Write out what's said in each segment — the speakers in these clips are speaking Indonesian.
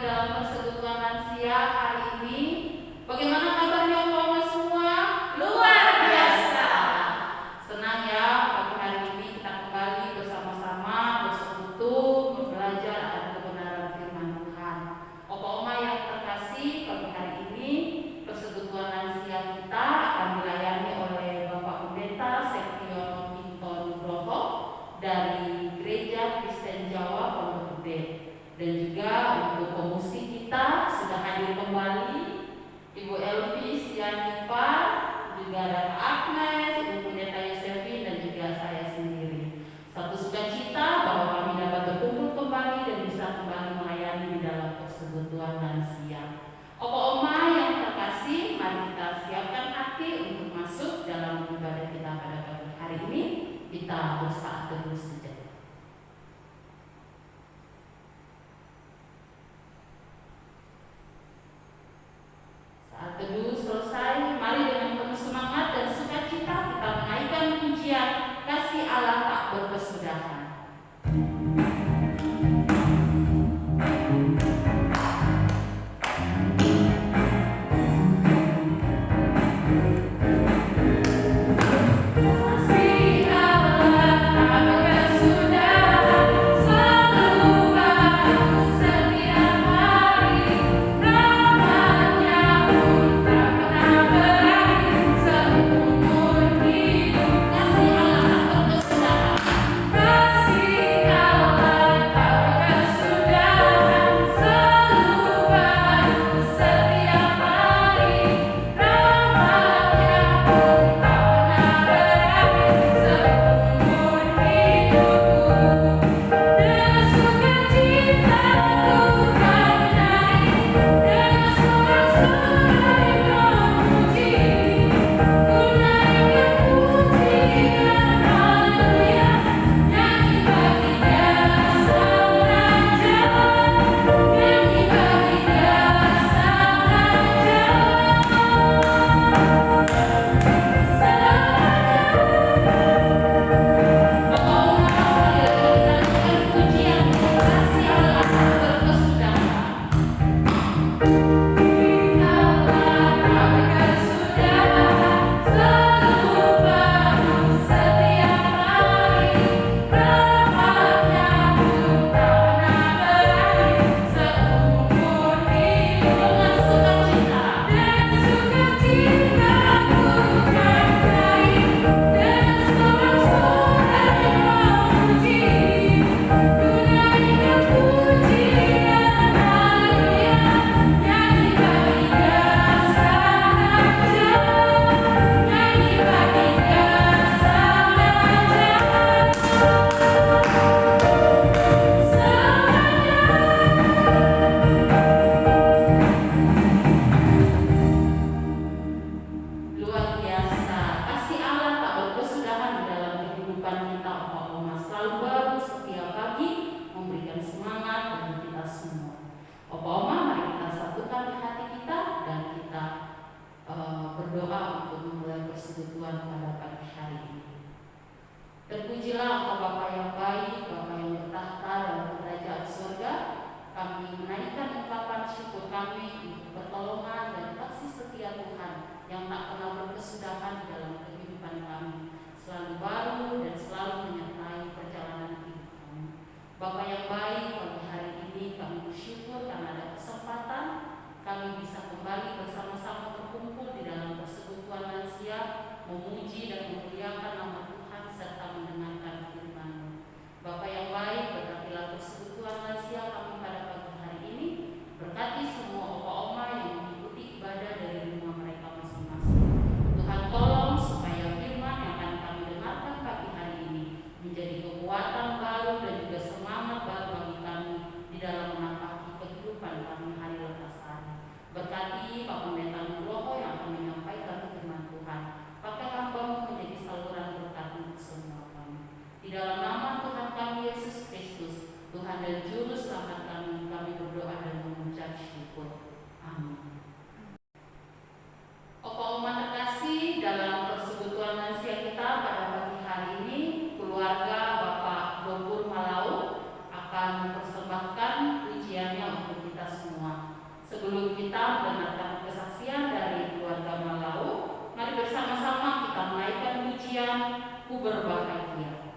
dalam persekutuan lansia hari ini. Bagaimana kabarnya Oma semua? Luar biasa. Senang ya pagi hari ini kita kembali bersama-sama bersekutu belajar akan kebenaran firman Tuhan. Oma yang terkasih, pagi hari ini persekutuan lansia kita akan dilayani oleh Bapak Pendeta Septiono Pinto Nugroho dari Gereja Kristen Jawa Pondok Gede. Dan juga untuk pemusik kita sudah hadir kembali Ibu Elvi Sianipa, juga ada Agnes, Ibu Pendeta Yosefi, dan juga saya sendiri. Satu sukacita bahwa kami dapat berkumpul kembali dan bisa kembali melayani di dalam persekutuan lansia. Oma yang terkasih, mari kita siapkan hati untuk masuk dalam ibadah kita pada pagi hari ini. Kita bersaat teduh sejenak. Saat teduh selesai, mari dengan penuh semangat dan sukacita kita menaikkan pujian kasih Allah tak berkesudahan. Berkati Pak Pendeta Nugroho yang akan menyampaikan firman Tuhan. Pakai hamba menjadi saluran Sebelum kita mendengarkan kesaksian dari keluarga Malau, mari bersama-sama kita menaikkan pujian Ku Berbahagia.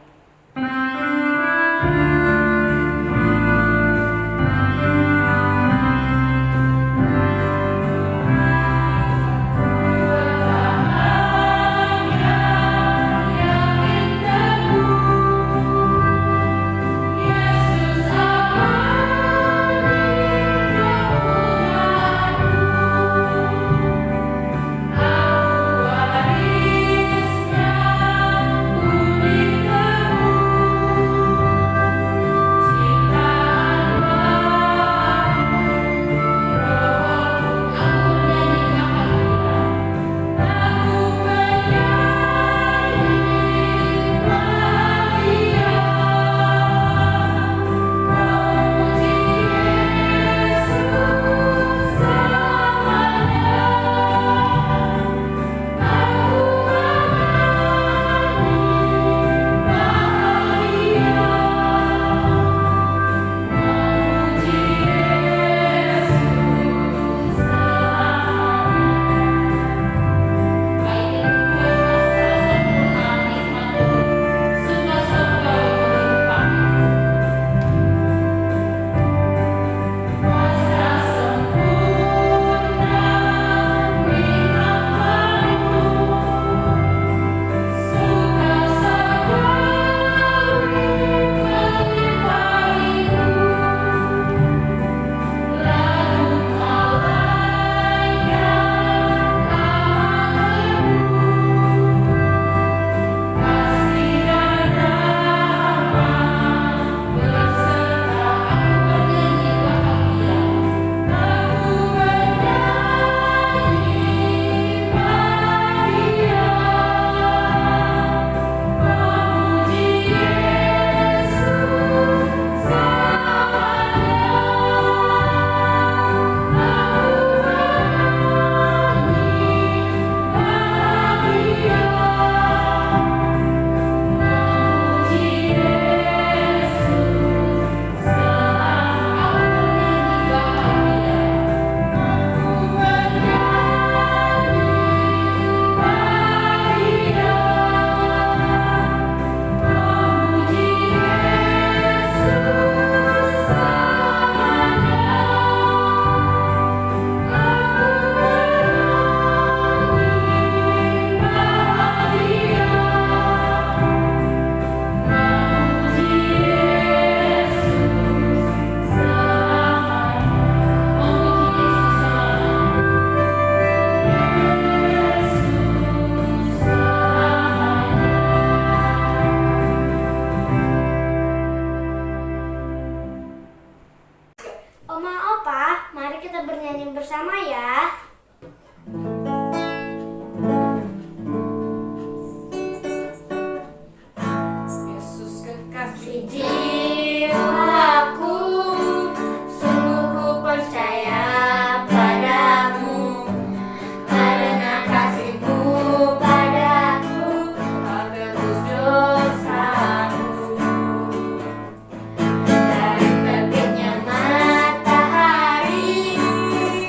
Dari terbitnya matahari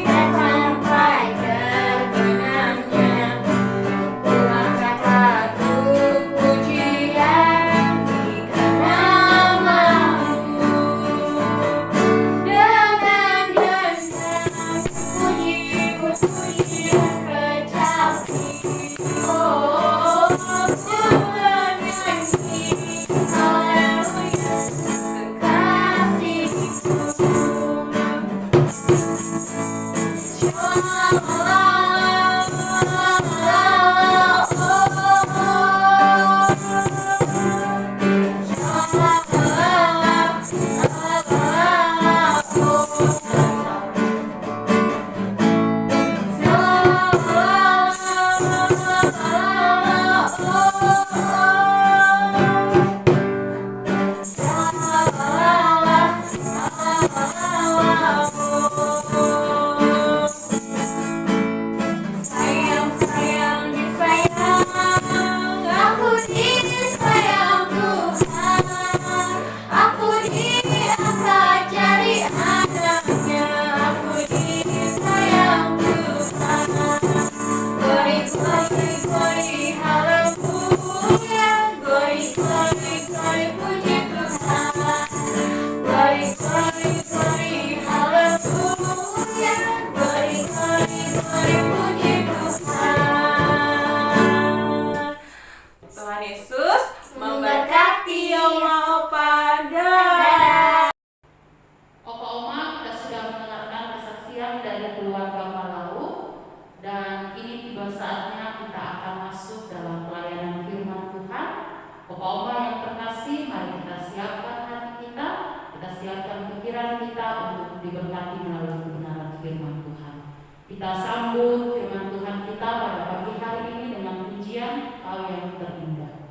dan sampai siang dari keluarga Malau. Dan kini tiba saatnya kita akan masuk dalam pelayanan firman Tuhan. Bapak Oma yang terkasih, mari kita siapkan hati kita siapkan pikiran kita untuk diberkati melalui kebenaran firman Tuhan. Kita sambut firman Tuhan kita pada pagi hari ini dengan pujian Kau yang terindah.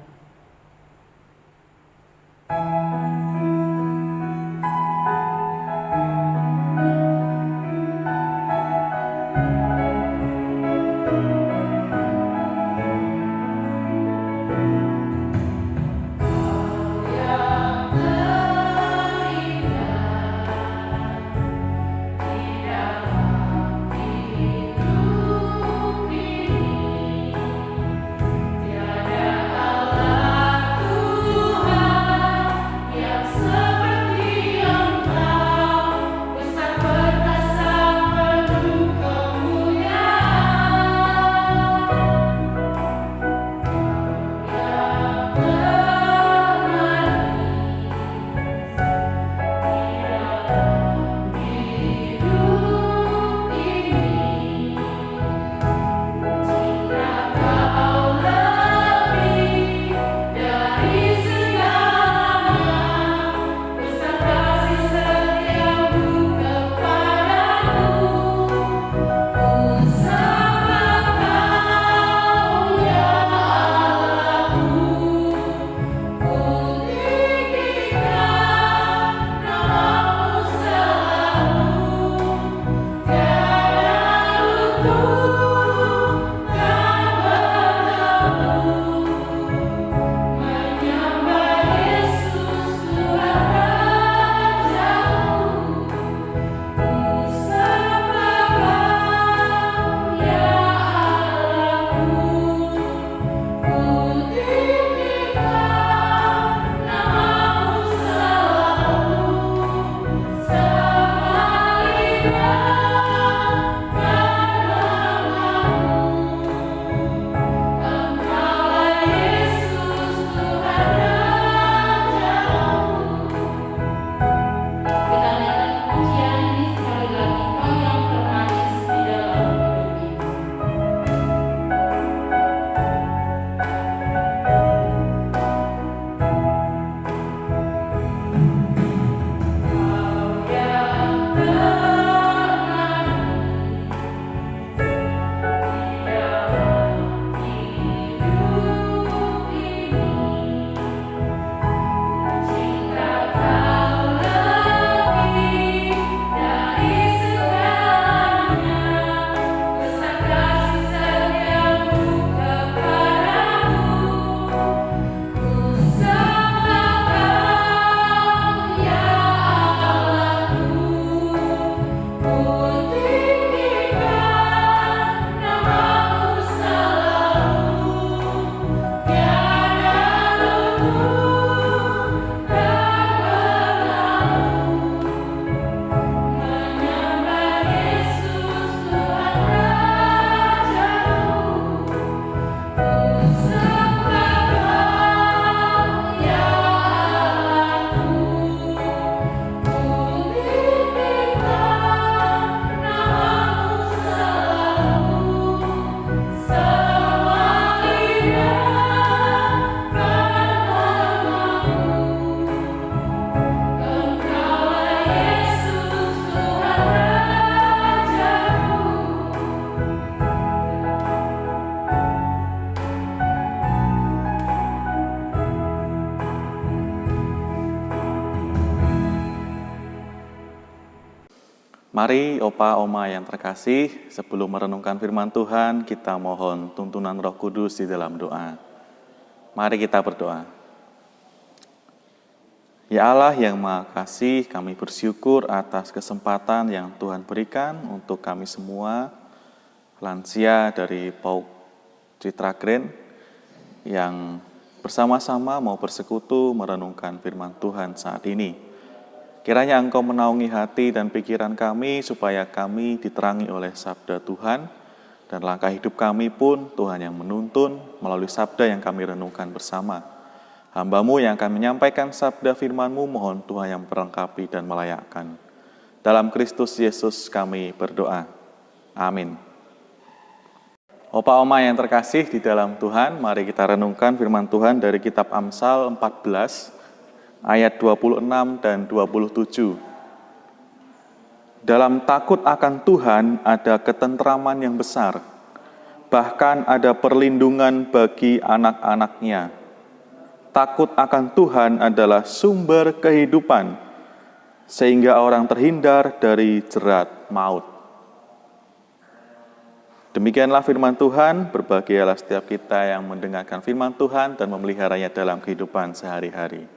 Mari Opa Oma yang terkasih, sebelum merenungkan firman Tuhan, kita mohon tuntunan Roh Kudus di dalam doa. Mari kita berdoa. Ya Allah yang Maha Kasih, kami bersyukur atas kesempatan yang Tuhan berikan untuk kami semua, lansia dari PAUD Citra Grand, yang bersama-sama mau bersekutu merenungkan firman Tuhan saat ini. Kiranya Engkau menaungi hati dan pikiran kami supaya kami diterangi oleh sabda Tuhan dan langkah hidup kami pun Tuhan yang menuntun melalui sabda yang kami renungkan bersama. Hamba-Mu yang akan menyampaikan sabda firman-Mu mohon Tuhan yang memperlengkapi dan melayakkan. Dalam Kristus Yesus kami berdoa. Amin. Opa Oma yang terkasih di dalam Tuhan, mari kita renungkan firman Tuhan dari kitab Amsal 14 ayat 26 dan 27. Dalam takut akan Tuhan ada ketentraman yang besar, bahkan ada perlindungan bagi anak-anaknya. Takut akan Tuhan adalah sumber kehidupan, sehingga orang terhindar dari jerat maut. Demikianlah firman Tuhan, berbahagialah setiap kita yang mendengarkan firman Tuhan dan memeliharanya dalam kehidupan sehari-hari.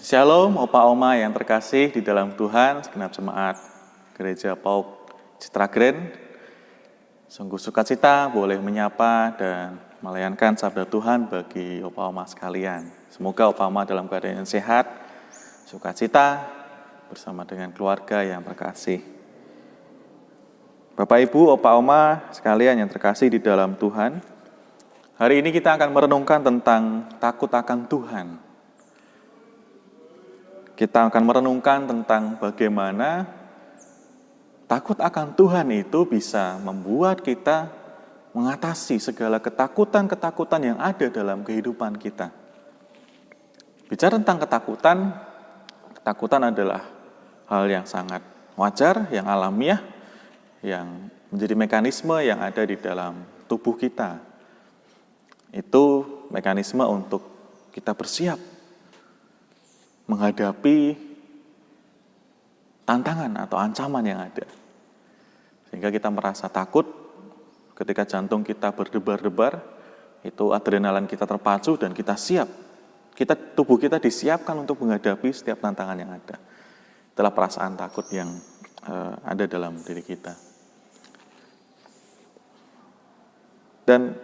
Shalom, Opa Oma yang terkasih di dalam Tuhan, segenap jemaat Gereja Pauk Citra Grand. Sungguh sukacita boleh menyapa dan melayankan sabda Tuhan bagi Opa Oma sekalian. Semoga Opa Oma dalam keadaan yang sehat, sukacita bersama dengan keluarga yang terkasih. Bapak Ibu, Opa Oma sekalian yang terkasih di dalam Tuhan, hari ini kita akan merenungkan tentang takut akan Tuhan. Kita akan merenungkan tentang bagaimana takut akan Tuhan itu bisa membuat kita mengatasi segala ketakutan-ketakutan yang ada dalam kehidupan kita. Bicara tentang ketakutan, ketakutan adalah hal yang sangat wajar, yang alamiah, yang menjadi mekanisme yang ada di dalam tubuh kita. Itu mekanisme untuk kita bersiap menghadapi tantangan atau ancaman yang ada. Sehingga kita merasa takut ketika jantung kita berdebar-debar, itu adrenalin kita terpacu dan kita siap. Tubuh kita disiapkan untuk menghadapi setiap tantangan yang ada. Itulah perasaan takut yang ada dalam diri kita. Dan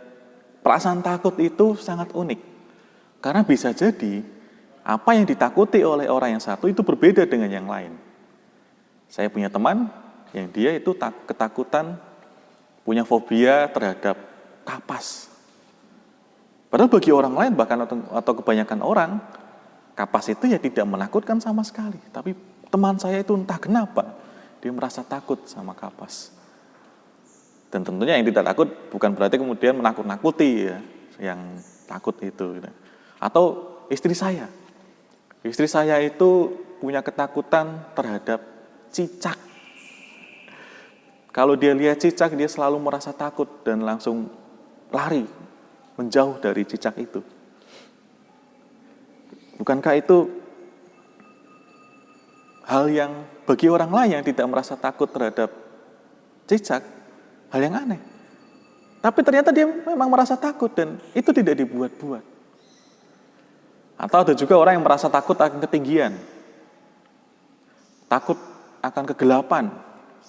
perasaan takut itu sangat unik. Karena bisa jadi apa yang ditakuti oleh orang yang satu itu berbeda dengan yang lain. Saya punya teman yang dia itu ketakutan, punya fobia terhadap kapas. Padahal bagi orang lain bahkan atau kebanyakan orang, kapas itu ya tidak menakutkan sama sekali. Tapi teman saya itu entah kenapa dia merasa takut sama kapas. Dan tentunya yang tidak takut bukan berarti kemudian menakut-nakuti ya, yang takut itu. Atau istri saya. Istri saya itu punya ketakutan terhadap cicak. Kalau dia lihat cicak, dia selalu merasa takut dan langsung lari, menjauh dari cicak itu. Bukankah itu hal yang bagi orang lain yang tidak merasa takut terhadap cicak, hal yang aneh. Tapi ternyata dia memang merasa takut dan itu tidak dibuat-buat. Atau ada juga orang yang merasa takut akan ketinggian. Takut akan kegelapan.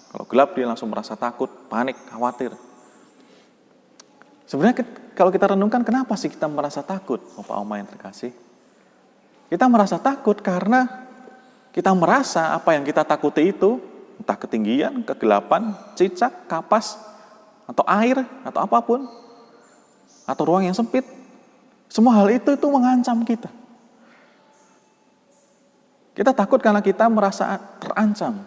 Kalau gelap dia langsung merasa takut, panik, khawatir. Sebenarnya kalau kita renungkan kenapa sih kita merasa takut, Opa Oma yang terkasih? Kita merasa takut karena kita merasa apa yang kita takuti itu, entah ketinggian, kegelapan, cicak, kapas, atau air, atau apapun, atau ruang yang sempit, semua hal itu mengancam kita. Kita takut karena kita merasa terancam.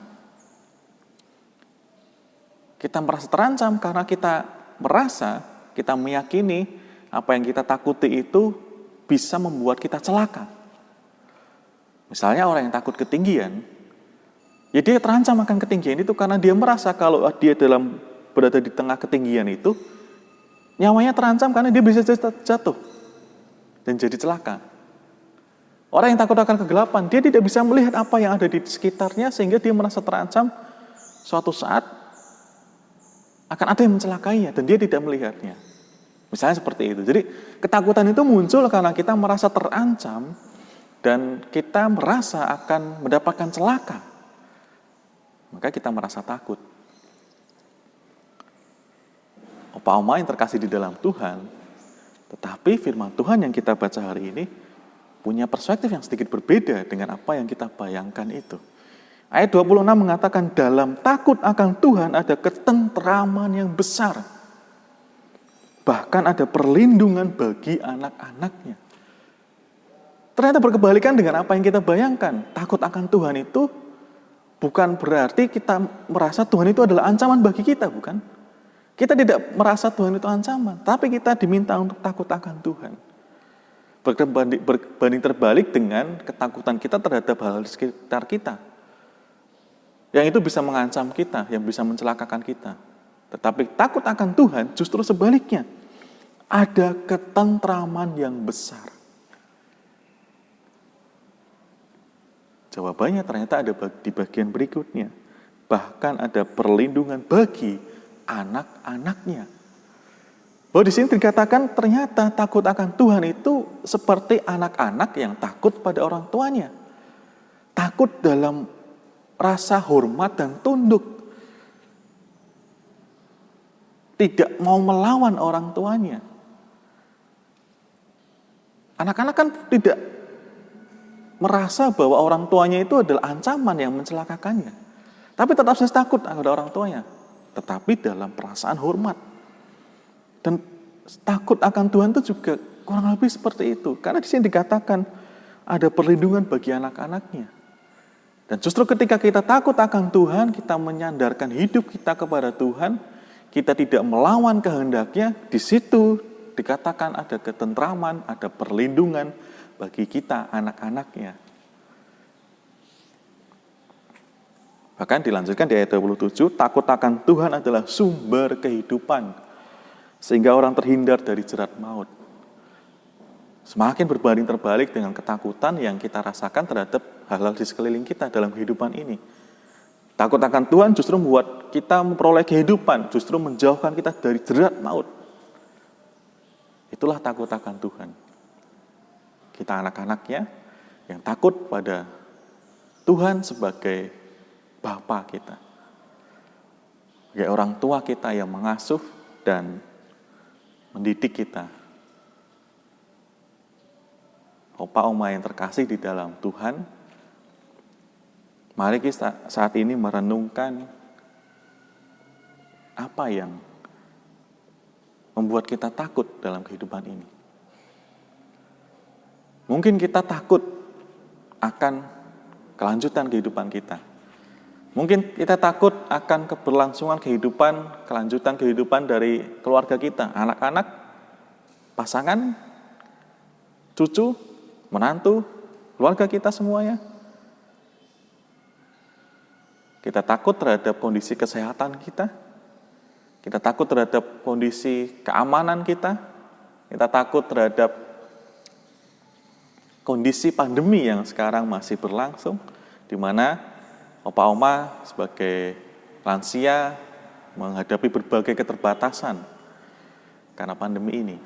Kita merasa terancam karena kita meyakini apa yang kita takuti itu bisa membuat kita celaka. Misalnya orang yang takut ketinggian, ya dia terancam akan ketinggian itu karena dia merasa kalau dia berada di tengah ketinggian itu, nyawanya terancam karena dia bisa jatuh dan jadi celaka. Orang yang takut akan kegelapan, dia tidak bisa melihat apa yang ada di sekitarnya sehingga dia merasa terancam suatu saat akan ada yang mencelakainya dan dia tidak melihatnya. Misalnya seperti itu. Jadi ketakutan itu muncul karena kita merasa terancam dan kita merasa akan mendapatkan celaka. Maka kita merasa takut. Opa Oma yang terkasih di dalam Tuhan, tetapi firman Tuhan yang kita baca hari ini punya perspektif yang sedikit berbeda dengan apa yang kita bayangkan itu. Ayat 26 mengatakan, dalam takut akan Tuhan ada ketentraman yang besar. Bahkan ada perlindungan bagi anak-anaknya. ternyata berkebalikan dengan apa yang kita bayangkan. Takut akan Tuhan itu bukan berarti kita merasa Tuhan itu adalah ancaman bagi kita, bukan? Kita tidak merasa Tuhan itu ancaman, tapi kita diminta untuk takut akan Tuhan. Berbanding terbalik dengan ketakutan kita terhadap hal di sekitar kita. Yang itu bisa mengancam kita, yang bisa mencelakakan kita. Tetapi takut akan Tuhan justru sebaliknya. Ada ketentraman yang besar. Jawabannya ternyata ada di bagian berikutnya. Bahkan ada perlindungan bagi anak-anaknya. Bahwa di sini dikatakan ternyata takut akan Tuhan itu seperti anak-anak yang takut pada orang tuanya. Takut dalam rasa hormat dan tunduk. Tidak mau melawan orang tuanya. Anak-anak kan tidak merasa bahwa orang tuanya itu adalah ancaman yang mencelakakannya. Tapi tetap saja takut kepada orang tuanya. Tetapi dalam perasaan hormat. Dan takut akan Tuhan itu juga kurang lebih seperti itu. Karena di sini dikatakan ada perlindungan bagi anak-anaknya. Dan justru ketika kita takut akan Tuhan, kita menyandarkan hidup kita kepada Tuhan, kita tidak melawan kehendaknya, di situ dikatakan ada ketentraman, ada perlindungan bagi kita anak-anaknya. Bahkan dilanjutkan di ayat 27, takut akan Tuhan adalah sumber kehidupan, sehingga orang terhindar dari jerat maut. Semakin berbanding terbalik dengan ketakutan yang kita rasakan terhadap hal-hal di sekeliling kita dalam kehidupan ini. Takut akan Tuhan justru membuat kita memperoleh kehidupan, justru menjauhkan kita dari jerat maut. Itulah takut akan Tuhan. Kita anak-anaknya yang takut pada Tuhan sebagai Bapa kita. Sebagai orang tua kita yang mengasuh dan mendidik kita. Opa oma yang terkasih di dalam Tuhan, mari kita saat ini merenungkan apa yang membuat kita takut dalam kehidupan ini. Mungkin kita takut akan kelanjutan kehidupan kita. Mungkin kita takut akan keberlangsungan kehidupan, kelanjutan kehidupan dari keluarga kita, anak-anak, pasangan, cucu, menantu, keluarga kita semuanya. Kita takut terhadap kondisi kesehatan kita. Kita takut terhadap kondisi keamanan kita. Kita takut terhadap kondisi pandemi yang sekarang masih berlangsung, di mana opa oma sebagai lansia menghadapi berbagai keterbatasan karena pandemi ini.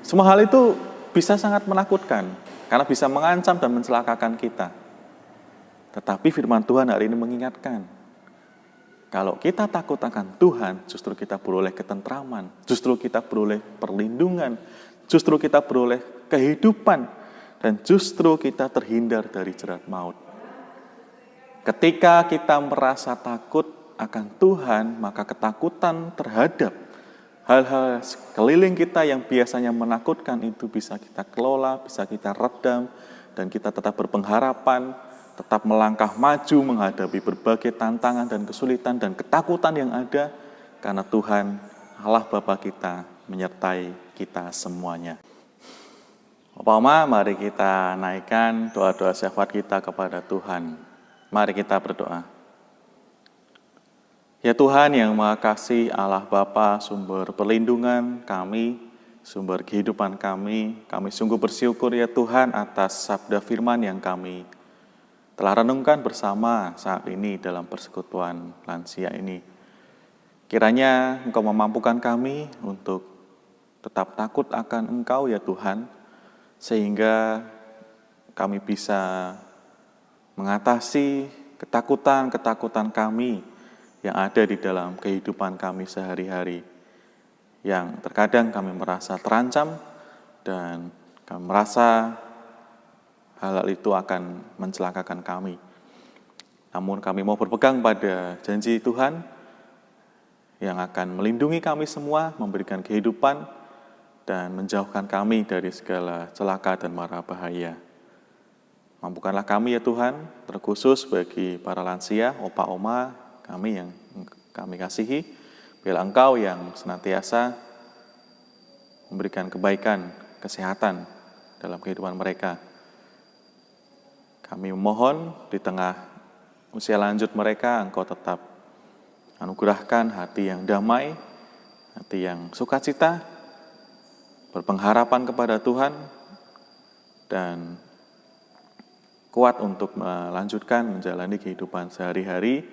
Semua hal itu bisa sangat menakutkan, karena bisa mengancam dan mencelakakan kita. Tetapi firman Tuhan hari ini mengingatkan, kalau kita takut akan Tuhan, justru kita beroleh ketentraman, justru kita beroleh perlindungan, justru kita beroleh kehidupan, dan justru kita terhindar dari jerat maut. Ketika kita merasa takut akan Tuhan, maka ketakutan terhadap hal-hal sekeliling kita yang biasanya menakutkan itu bisa kita kelola, bisa kita redam, dan kita tetap berpengharapan, tetap melangkah maju menghadapi berbagai tantangan dan kesulitan dan ketakutan yang ada, karena Tuhan, Allah Bapa kita, menyertai kita semuanya. Opa Oma, mari kita naikkan doa-doa syafaat kita kepada Tuhan. Mari kita berdoa. Ya Tuhan yang Maha Kasih, Allah Bapa, sumber perlindungan kami, sumber kehidupan kami sungguh bersyukur ya Tuhan atas sabda firman yang kami telah renungkan bersama saat ini dalam persekutuan lansia ini. Kiranya Engkau memampukan kami untuk tetap takut akan Engkau ya Tuhan, sehingga kami bisa mengatasi ketakutan-ketakutan kami yang ada di dalam kehidupan kami sehari-hari, yang terkadang kami merasa terancam dan kami merasa hal itu akan mencelakakan kami. Namun kami mau berpegang pada janji Tuhan yang akan melindungi kami semua, memberikan kehidupan, dan menjauhkan kami dari segala celaka dan mara bahaya. Mampukanlah kami ya Tuhan, terkhusus bagi para lansia, opa oma kami yang kami kasihi, biarlah Engkau yang senantiasa memberikan kebaikan, kesehatan dalam kehidupan mereka. Kami memohon di tengah usia lanjut mereka, Engkau tetap anugerahkan hati yang damai, hati yang sukacita, berpengharapan kepada Tuhan, dan kuat untuk melanjutkan menjalani kehidupan sehari-hari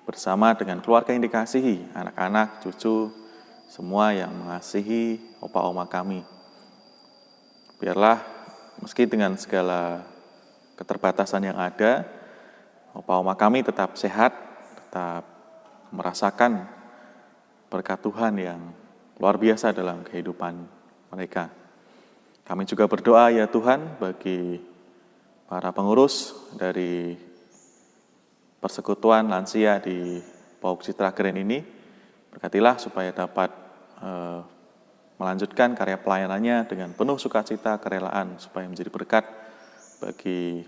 bersama dengan keluarga yang dikasihi, anak-anak, cucu, semua yang mengasihi opa oma kami. Biarlah meski dengan segala keterbatasan yang ada, opa oma kami tetap sehat, tetap merasakan berkat Tuhan yang luar biasa dalam kehidupan mereka. Kami juga berdoa ya Tuhan bagi para pengurus dari persekutuan lansia di PAUK Citra Keren ini. Berkatilah supaya dapat melanjutkan karya pelayanannya dengan penuh sukacita, kerelaan, supaya menjadi berkat bagi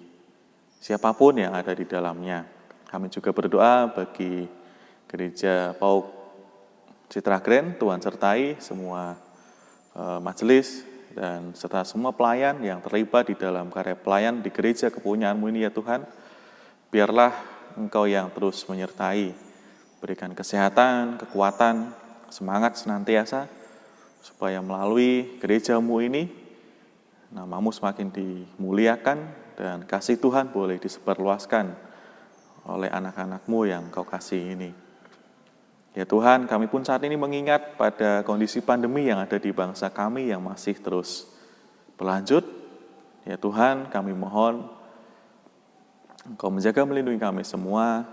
siapapun yang ada di dalamnya. Kami juga berdoa bagi gereja PAUK Citra Keren, Tuhan sertai semua majelis dan serta semua pelayan yang terlibat di dalam karya pelayan di gereja kepunyaan-Mu ini ya Tuhan. Biarlah Engkau yang terus menyertai, berikan kesehatan, kekuatan, semangat senantiasa, supaya melalui gereja-Mu ini, nama-Mu semakin dimuliakan dan kasih Tuhan boleh disebarluaskan oleh anak-anak-Mu yang Kau kasih ini. Ya Tuhan, kami pun saat ini mengingat pada kondisi pandemi yang ada di bangsa kami yang masih terus berlanjut. Ya Tuhan, kami mohon Engkau menjaga melindungi kami semua.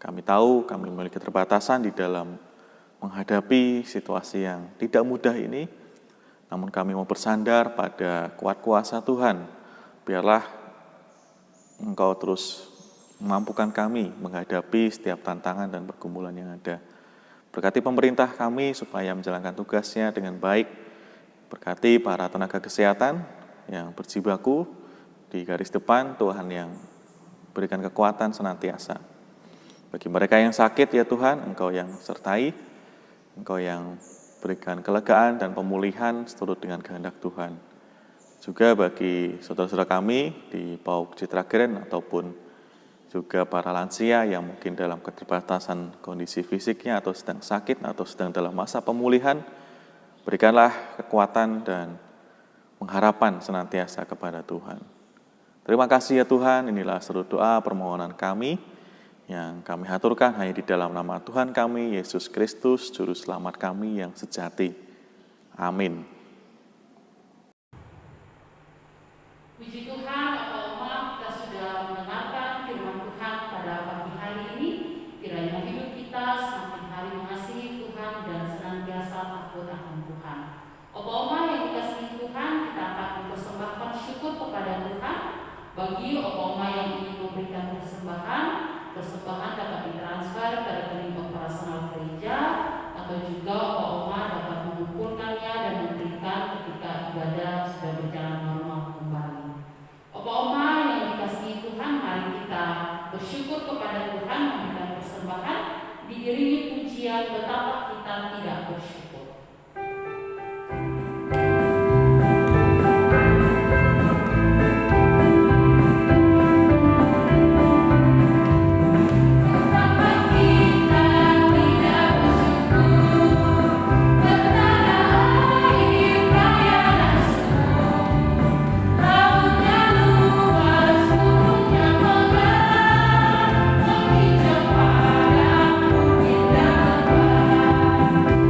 Kami tahu kami memiliki keterbatasan di dalam menghadapi situasi yang tidak mudah ini. Namun kami mau bersandar pada kuat kuasa Tuhan. Biarlah Engkau terus memampukan kami menghadapi setiap tantangan dan pergumulan yang ada. Berkati pemerintah kami supaya menjalankan tugasnya dengan baik. Berkati para tenaga kesehatan yang berjibaku di garis depan, Tuhan yang berikan kekuatan senantiasa. Bagi mereka yang sakit ya Tuhan, Engkau yang sertai, Engkau yang berikan kelegaan dan pemulihan seturut dengan kehendak Tuhan. Juga bagi saudara-saudara kami di PAUK Citra Keren ataupun juga para lansia yang mungkin dalam keterbatasan kondisi fisiknya atau sedang sakit atau sedang dalam masa pemulihan, berikanlah kekuatan dan pengharapan senantiasa kepada Tuhan. Terima kasih ya Tuhan, inilah seluruh doa permohonan kami yang kami haturkan hanya di dalam nama Tuhan kami, Yesus Kristus, Juru Selamat kami yang sejati. Amin. Puji Tuhan, Bapak kita sudah mendengarkan firman Tuhan pada pagi hari ini. Kiranya hidup kita semakin hari mengasihi Tuhan dan senantiasa takut akan Tuhan. Bapak yang dikasihi Tuhan, kita akan mempersembahkan syukur kepada Tuhan. Bagi Bapak yang ingin memberikan persembahan dapat ditransfer ke rekening operasional gereja atau juga Bapak dapat mengumpulkannya dan memberikan ketika ibadah sudah berjalan normal kembali. Bapak yang dikasihi Tuhan, mari kita bersyukur kepada Tuhan memberikan persembahan diiringi pujian betapa kita tidak bersyukur.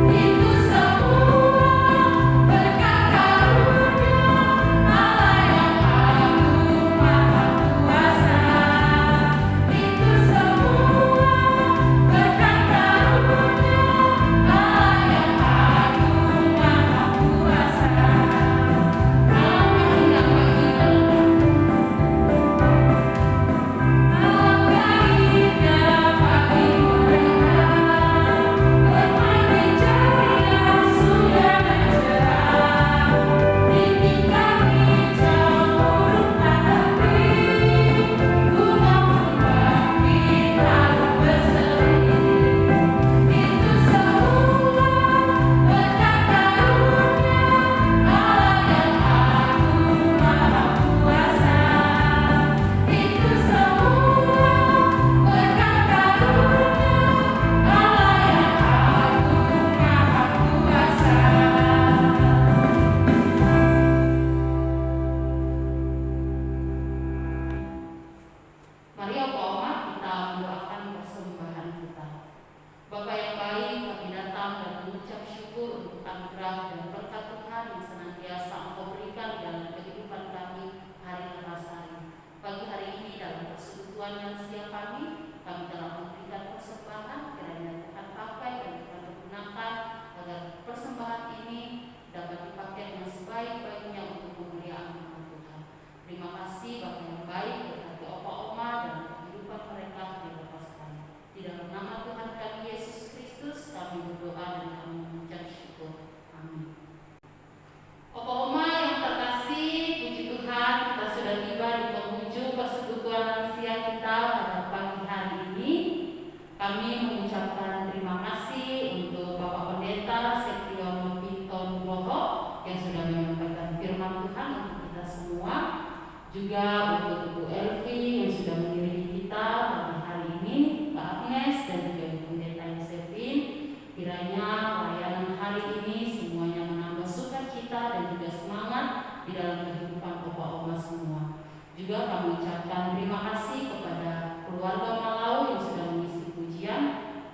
Itu Mari Opa Oma kita mendoakan persembahan kita. Bapa yang baik, kami datang dan mengucap syukur untuk anugerah dan berkat Tuhan yang senantiasa Engkau berikan dalam kehidupan kami hari lepas hari. Pagi hari ini dalam persekutuan lansia kami telah memberikan persembahan, kiranya Tuhan pakai dan Tuhan pergunakan agar persembahan ini dapat dipakai dengan sebaik-baiknya untuk kemuliaan nama Tuhan. Terima kasih Bapa yang baik, berkati Opa Oma dan kehidupan mereka di lepas hari. Di dalam nama Tuhan kami Yesus Kristus kami berdoa dan kami mengucap syukur. Amin. Opa Oma yang terkasih, puji Tuhan kita sudah tiba di penghujung persekutuan lansia kita pada pagi hari ini. Kami mengucapkan terima kasih untuk Bapak Pendeta Setiono Pinton Nugroho yang sudah menyampaikan firman Tuhan untuk kita semua. Juga untuk Ibu Elvi yang sudah mengiringi kita pada hari ini, Kak Agnes dan juga Ibu Pendeta Yosefin. Kiranya pelayanan hari ini semuanya menambah sukacita dan juga semangat di dalam kehidupan Opa Oma semua. Juga kami ucapkan terima kasih kepada keluarga Malau yang sudah mengisi pujian,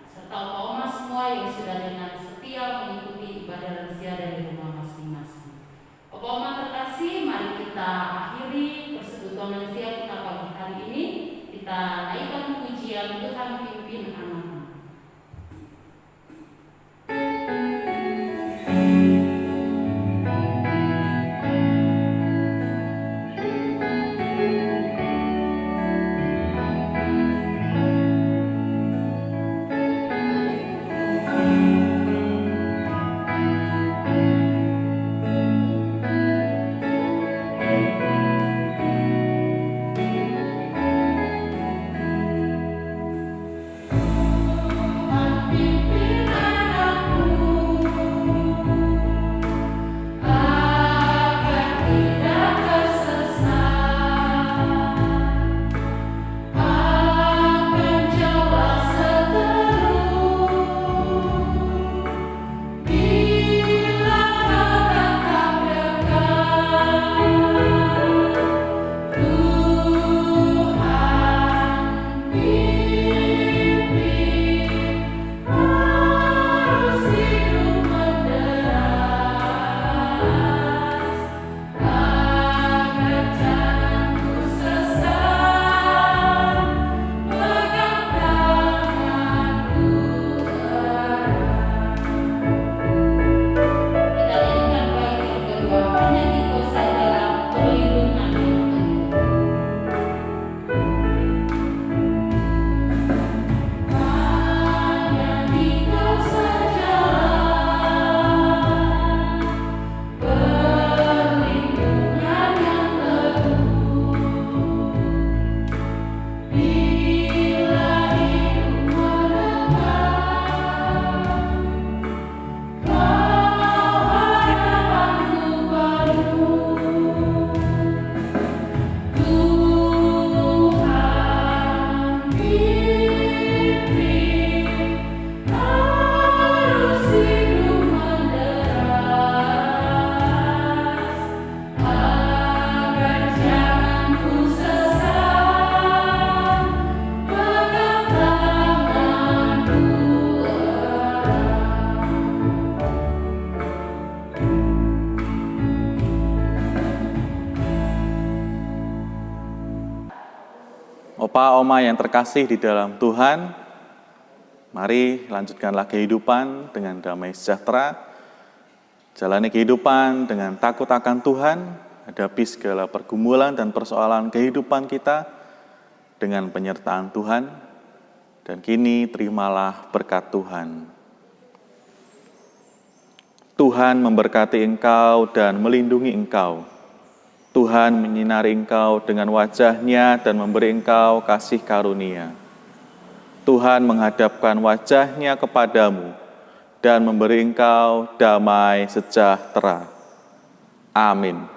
serta Opa Oma semua yang sudah dengan setia mengikuti ibadah lansia dari rumah masing-masing. Opa Oma terkasih, mari kita akhiri persekutuan lansia kita pagi hari ini. Kita naikkan pujian Tuhan pimpin anak. Opa Oma yang terkasih di dalam Tuhan, mari lanjutkanlah kehidupan dengan damai sejahtera, jalani kehidupan dengan takut akan Tuhan, hadapi segala pergumulan dan persoalan kehidupan kita dengan penyertaan Tuhan, dan kini terimalah berkat Tuhan. Tuhan memberkati engkau dan melindungi engkau. Tuhan menyinari engkau dengan wajah-Nya dan memberi engkau kasih karunia. Tuhan menghadapkan wajah-Nya kepadamu dan memberi engkau damai sejahtera. Amin.